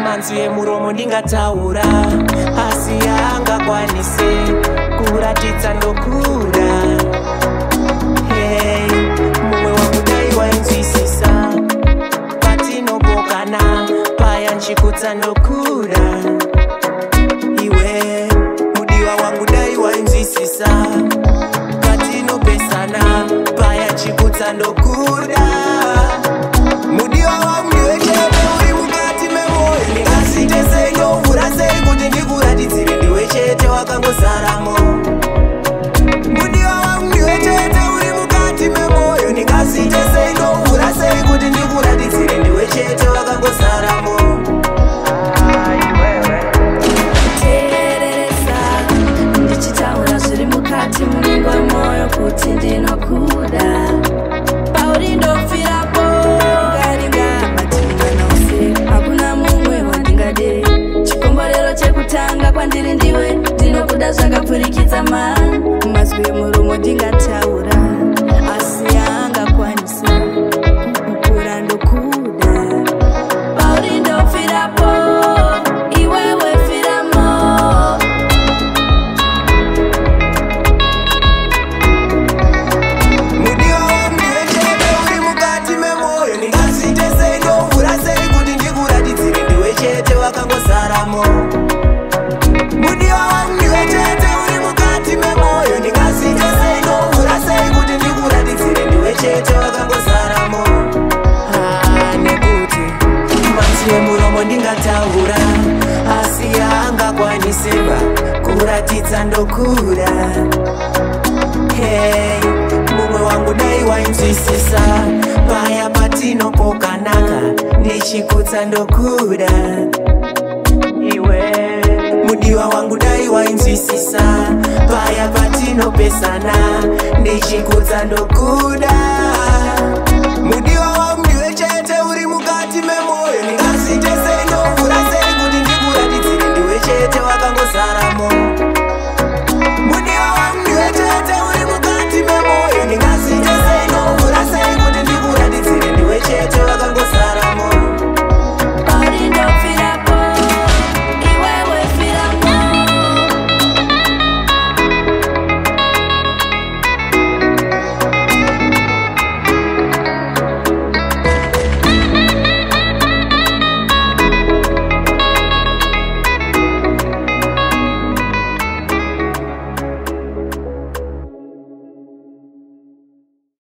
manzwi emuromo ndingataura asi haangakwanise kuratidza ndokura. Hey, mumwe wangu dai wainzwisisa patinobokana paya nchikutsa ndokura. Iwe mudiwa wangu dai wainzwisisa patinopesana paya nchikutsa ndokura. Mudiwa wangu ndiwechete uri mukati memoyo ndingasite sei ndovhura sei kuti ndikuratidzire ndiwe chete wakangozaramo. Mudiwa wangu ndiwechete uri mukati memoyo ndingasite sei ndovhura sei kuti ndikuratidzire ndiwe chete wakangozaramo. Tereresa ndichitaura zviri mukati muningo wemoyo kuti ndinokuda. Pauri ndofirapo hakuna mumwe wandingade. Chikomborero chekutanga kwandiri ndiwe, ndinokuda zvakapfurikidza mazwi emuromo ndingataura asi haangakwanisa kukura ndokuda. Pauri ndofirapo iwewe firamo. Mudiwa wangu ndiwechete uri mukati memoyo ndingasite sei ndovhura sei kuti ndikuratidzire ndiwe chete wakangozaramo. Mudiwa wangu ndiwechete uri mukati memoyo ndingasite sei ndovhura sei kuti ndikuratidzire ndiwe chete wakangozaramo. Nekuti manzwi emuromo ndingataura asi haangakwaniseba kuratidza ndokura. Hey, mumwe wangu dai wainzwisisa paya patinopokanaka ndichikutsa ndokura. Iwe mudiwa wangu dai wainzwisisa paya patinopesana ndichikutsa ndokura.